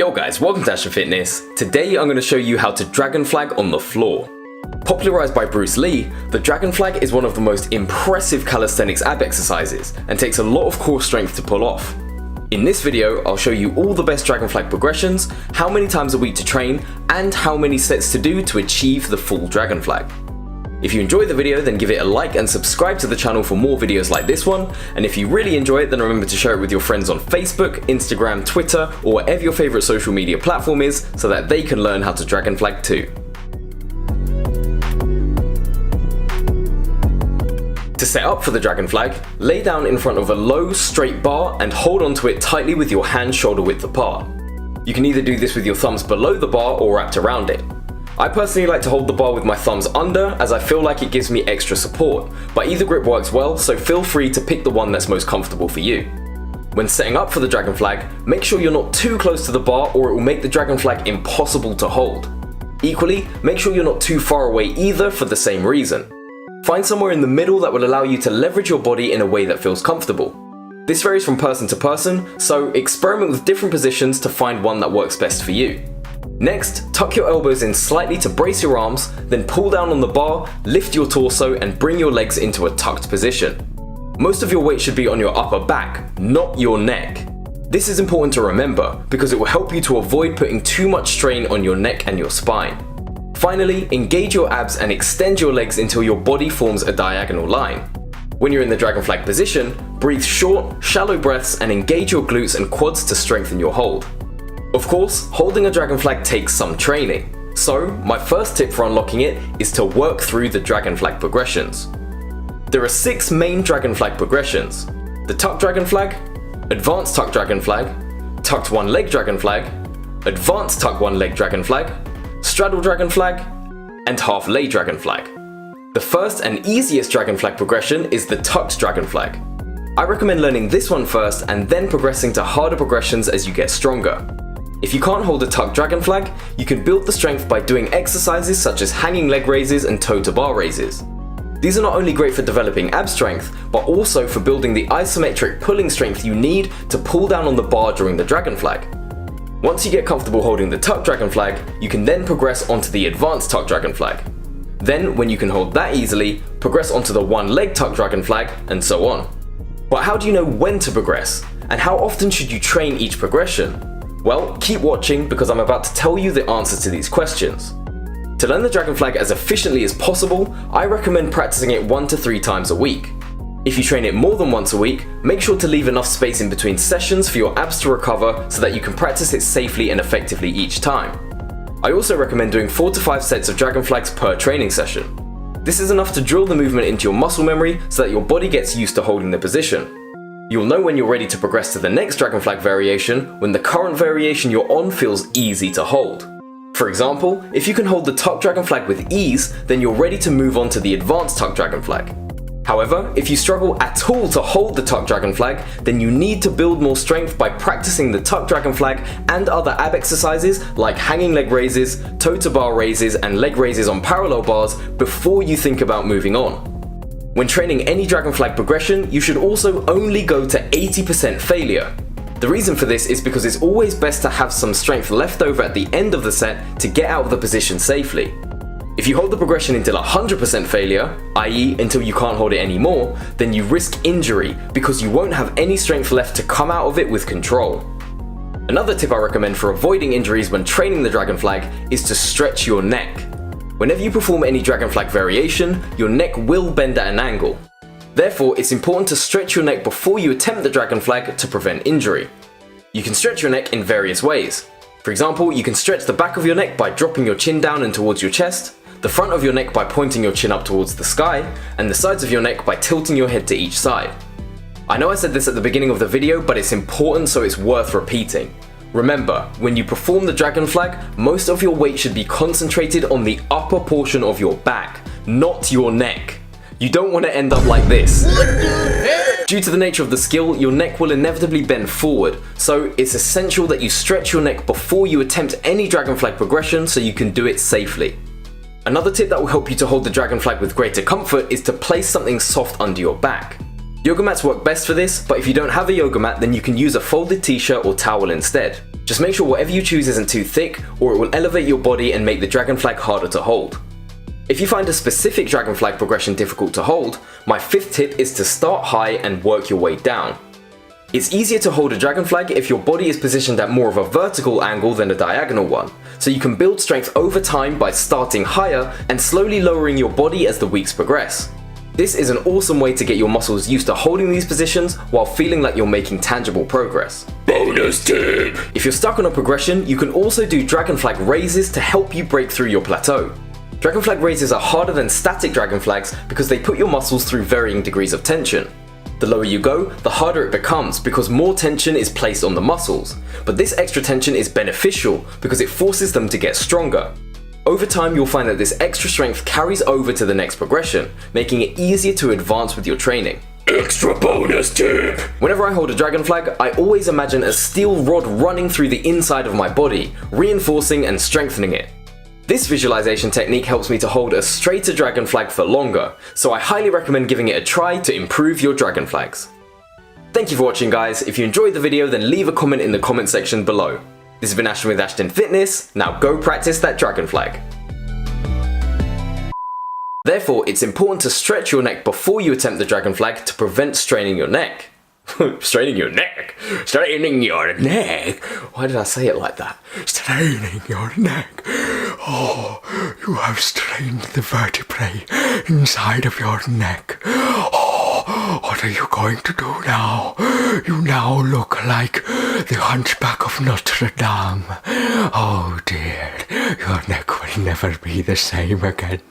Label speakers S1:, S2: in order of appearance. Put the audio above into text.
S1: Yo guys, welcome to Asher Fitness. Today I'm going to show you how to dragon flag on the floor. Popularized by Bruce Lee, the dragon flag is one of the most impressive calisthenics ab exercises and takes a lot of core strength to pull off. In this video, I'll show you all the best dragon flag progressions, how many times a week to train, and how many sets to do to achieve the full dragon flag. If you enjoyed the video, then give it a like and subscribe to the channel for more videos like this one. And if you really enjoy it, then remember to share it with your friends on Facebook, Instagram, Twitter, or whatever your favorite social media platform is, so that they can learn how to dragon flag too. To set up for the dragon flag, lay down in front of a low, straight bar and hold onto it tightly with your hands shoulder width apart. You can either do this with your thumbs below the bar or wrapped around it. I personally like to hold the bar with my thumbs under, as I feel like it gives me extra support, but either grip works well, so feel free to pick the one that's most comfortable for you. When setting up for the dragon flag, make sure you're not too close to the bar or it will make the dragon flag impossible to hold. Equally, make sure you're not too far away either for the same reason. Find somewhere in the middle that will allow you to leverage your body in a way that feels comfortable. This varies from person to person, so experiment with different positions to find one that works best for you. Next, tuck your elbows in slightly to brace your arms, then pull down on the bar, lift your torso and bring your legs into a tucked position. Most of your weight should be on your upper back, not your neck. This is important to remember because it will help you to avoid putting too much strain on your neck and your spine. Finally, engage your abs and extend your legs until your body forms a diagonal line. When you're in the dragon flag position, breathe short, shallow breaths and engage your glutes and quads to strengthen your hold. Of course, holding a dragon flag takes some training, so my first tip for unlocking it is to work through the dragon flag progressions. There are 6 main dragon flag progressions: the tuck dragon flag, advanced tuck dragon flag, tucked one leg dragon flag, advanced tuck one leg dragon flag, straddle dragon flag, and half lay dragon flag. The first and easiest dragon flag progression is the tucked dragon flag. I recommend learning this one first and then progressing to harder progressions as you get stronger. If you can't hold a tuck dragon flag, you can build the strength by doing exercises such as hanging leg raises and toe to bar raises. These are not only great for developing ab strength, but also for building the isometric pulling strength you need to pull down on the bar during the dragon flag. Once you get comfortable holding the tuck dragon flag, you can then progress onto the advanced tuck dragon flag. Then, when you can hold that easily, progress onto the one leg tuck dragon flag, and so on. But how do you know when to progress? And how often should you train each progression? Well, keep watching because I'm about to tell you the answers to these questions. To learn the dragon flag as efficiently as possible, I recommend practicing it 1 to 3 times a week. If you train it more than once a week, make sure to leave enough space in between sessions for your abs to recover so that you can practice it safely and effectively each time. I also recommend doing 4 to 5 sets of dragon flags per training session. This is enough to drill the movement into your muscle memory so that your body gets used to holding the position. You'll know when you're ready to progress to the next dragon flag variation when the current variation you're on feels easy to hold. For example, if you can hold the tuck dragon flag with ease, then you're ready to move on to the advanced tuck dragon flag. However, if you struggle at all to hold the tuck dragon flag, then you need to build more strength by practicing the tuck dragon flag and other ab exercises like hanging leg raises, toe to bar raises and leg raises on parallel bars before you think about moving on. When training any dragon flag progression, you should also only go to 80% failure. The reason for this is because it's always best to have some strength left over at the end of the set to get out of the position safely. If you hold the progression until 100% failure, i.e. until you can't hold it anymore, then you risk injury because you won't have any strength left to come out of it with control. Another tip I recommend for avoiding injuries when training the dragon flag is to stretch your neck. Whenever you perform any dragon flag variation, your neck will bend at an angle. Therefore, it's important to stretch your neck before you attempt the dragon flag to prevent injury. You can stretch your neck in various ways. For example, you can stretch the back of your neck by dropping your chin down and towards your chest, the front of your neck by pointing your chin up towards the sky, and the sides of your neck by tilting your head to each side. I know I said this at the beginning of the video, but it's important, so it's worth repeating. Remember, when you perform the dragon flag, most of your weight should be concentrated on the upper portion of your back, not your neck. You don't want to end up like this. Due to the nature of the skill, your neck will inevitably bend forward, so it's essential that you stretch your neck before you attempt any dragon flag progression so you can do it safely. Another tip that will help you to hold the dragon flag with greater comfort is to place something soft under your back. Yoga mats work best for this, but if you don't have a yoga mat, then you can use a folded t-shirt or towel instead. Just make sure whatever you choose isn't too thick, or it will elevate your body and make the dragon flag harder to hold. If you find a specific dragon flag progression difficult to hold, my 5th tip is to start high and work your way down. It's easier to hold a dragon flag if your body is positioned at more of a vertical angle than a diagonal one, so you can build strength over time by starting higher and slowly lowering your body as the weeks progress. This is an awesome way to get your muscles used to holding these positions while feeling like you're making tangible progress.
S2: Bonus tip!
S1: If you're stuck on a progression, you can also do dragon flag raises to help you break through your plateau. Dragon flag raises are harder than static dragon flags because they put your muscles through varying degrees of tension. The lower you go, the harder it becomes because more tension is placed on the muscles, but this extra tension is beneficial because it forces them to get stronger. Over time, you'll find that this extra strength carries over to the next progression, making it easier to advance with your training.
S2: Extra bonus tip!
S1: Whenever I hold a dragon flag, I always imagine a steel rod running through the inside of my body, reinforcing and strengthening it. This visualization technique helps me to hold a straighter dragon flag for longer, so I highly recommend giving it a try to improve your dragon flags. Thank you for watching, guys. If you enjoyed the video, then leave a comment in the comment section below. This has been Ashton with Ashton Fitness. Now go practice that dragon flag. Therefore, it's important to stretch your neck before you attempt the dragon flag to prevent straining your neck. Straining your neck? Straining your neck? Why did I say it like that?
S2: Straining your neck. Oh, you have strained the vertebrae inside of your neck. Oh, what are you going to do now? You now look like the Hunchback of Notre Dame. Oh dear, your neck will never be the same again.